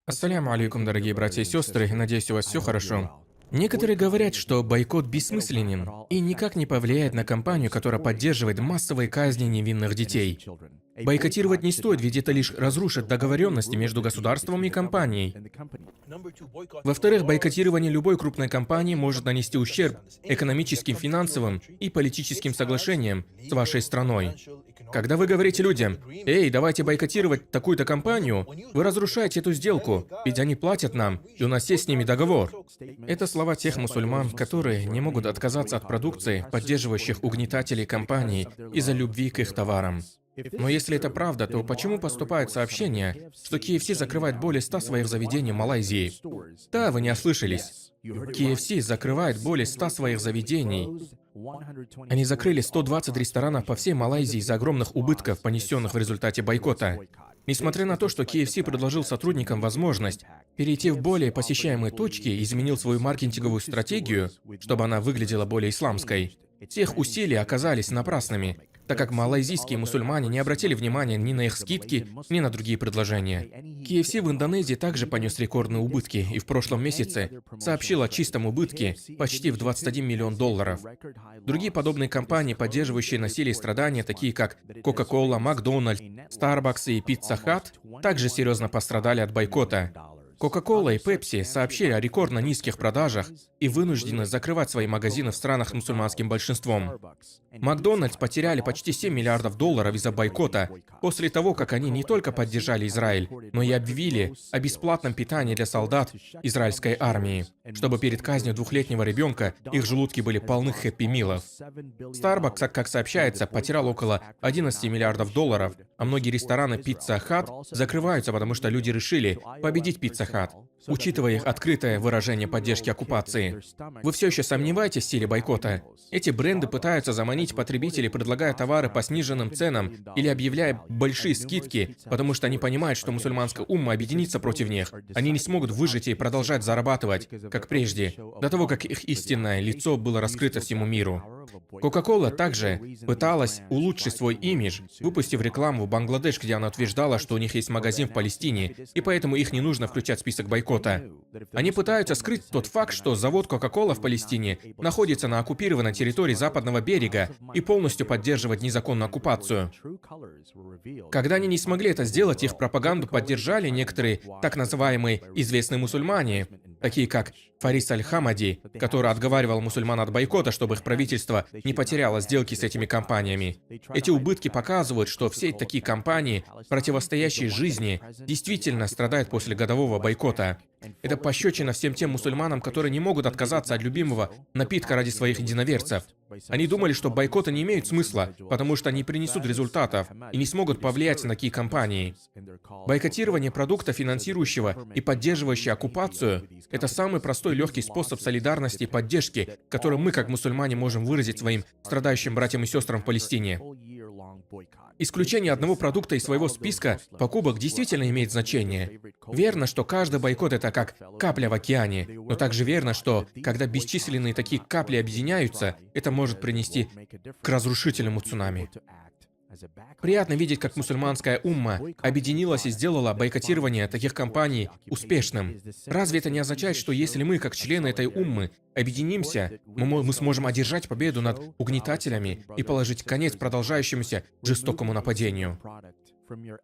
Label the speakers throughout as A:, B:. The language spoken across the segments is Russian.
A: Ассаляму алейкум, дорогие братья и сестры, надеюсь, у вас все хорошо. Некоторые говорят, что бойкот бессмысленен и никак не повлияет на компанию, которая поддерживает массовые казни невинных детей. Бойкотировать не стоит, ведь это лишь разрушит договоренности между государством и компанией. Во-вторых, бойкотирование любой крупной компании может нанести ущерб экономическим, финансовым и политическим соглашениям с вашей страной. Когда вы говорите людям: «Эй, давайте бойкотировать такую-то компанию», вы разрушаете эту сделку, ведь они платят нам, и у нас есть с ними договор. Это слова тех мусульман, которые не могут отказаться от продукции, поддерживающих угнетателей компаний из-за любви к их товарам. Но если это правда, то почему поступают сообщения, что KFC закрывает более 100 своих заведений в Малайзии? Да, вы не ослышались. KFC закрывает более 100 своих заведений. Они закрыли 120 ресторанов по всей Малайзии из-за огромных убытков, понесенных в результате бойкота. Несмотря на то, что KFC предложил сотрудникам возможность перейти в более посещаемые точки и изменил свою маркетинговую стратегию, чтобы она выглядела более исламской, все их усилия оказались напрасными, так как малайзийские мусульмане не обратили внимания ни на их скидки, ни на другие предложения. KFC в Индонезии также понес рекордные убытки и в прошлом месяце сообщил о чистом убытке почти в 21 миллион долларов. Другие подобные компании, поддерживающие насилие и страдания, такие как Coca-Cola, Макдональдс, Starbucks и Pizza Hut, также серьезно пострадали от бойкота. Coca-Cola и Pepsi сообщили о рекордно низких продажах и вынуждены закрывать свои магазины в странах с мусульманским большинством. Макдональдс потеряли почти 7 миллиардов долларов из-за бойкота после того, как они не только поддержали Израиль, но и объявили о бесплатном питании для солдат израильской армии, чтобы перед казнью двухлетнего ребенка их желудки были полны хэппи-милов. Starbucks, как сообщается, потерял около 11 миллиардов долларов, а многие рестораны Pizza Hut закрываются, потому что люди решили победить Pizza Hut, учитывая их открытое выражение поддержки оккупации. Вы все еще сомневаетесь в силе бойкота? Эти бренды пытаются заманить потребителей, предлагая товары по сниженным ценам или объявляя большие скидки, потому что они понимают, что мусульманская умма объединится против них. Они не смогут выжить и продолжать зарабатывать, как прежде, до того, как их истинное лицо было раскрыто всему миру. Coca-Cola также пыталась улучшить свой имидж, выпустив рекламу в Бангладеш, где она утверждала, что у них есть магазин в Палестине, и поэтому их не нужно включать в список бойкота. Они пытаются скрыть тот факт, что завод Coca-Cola в Палестине находится на оккупированной территории западного берега и полностью поддерживает незаконную оккупацию. Когда они не смогли это сделать, их пропаганду поддержали некоторые так называемые известные мусульмане, такие как Фарис Аль-Хамади, который отговаривал мусульман от бойкота, чтобы их правительство не потеряло сделки с этими компаниями. Эти убытки показывают, что все такие компании, противостоящие жизни, действительно страдают после годового бойкота. Это пощечина всем тем мусульманам, которые не могут отказаться от любимого напитка ради своих единоверцев. Они думали, что бойкоты не имеют смысла, потому что не принесут результатов и не смогут повлиять на такие компании. Бойкотирование продукта, финансирующего и поддерживающего оккупацию, это самый простой и легкий способ солидарности и поддержки, который мы, как мусульмане, можем выразить своим страдающим братьям и сестрам в Палестине. Исключение одного продукта из своего списка покупок действительно имеет значение. Верно, что каждый бойкот – это как капля в океане, но также верно, что когда бесчисленные такие капли объединяются, это может принести к разрушительному цунами. Приятно видеть, как мусульманская умма объединилась и сделала бойкотирование таких компаний успешным. Разве это не означает, что если мы, как члены этой уммы, объединимся, мы сможем одержать победу над угнетателями и положить конец продолжающемуся жестокому нападению?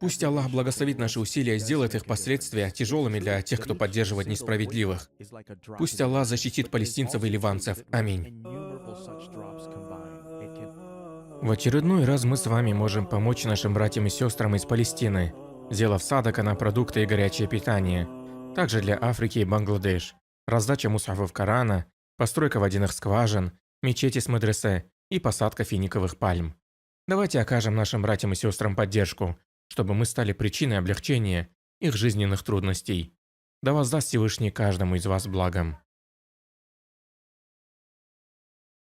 A: Пусть Аллах благословит наши усилия и сделает их последствия тяжелыми для тех, кто поддерживает несправедливых. Пусть Аллах защитит палестинцев и ливанцев. Аминь. В очередной раз мы с вами можем помочь нашим братьям и сестрам из Палестины, сделав садака на продукты и горячее питание. Также для Африки и Бангладеш. Раздача мусхафов Корана, постройка водяных скважин, мечети с медресе и посадка финиковых пальм. Давайте окажем нашим братьям и сестрам поддержку, чтобы мы стали причиной облегчения их жизненных трудностей. Да воздаст Всевышний каждому из вас благом.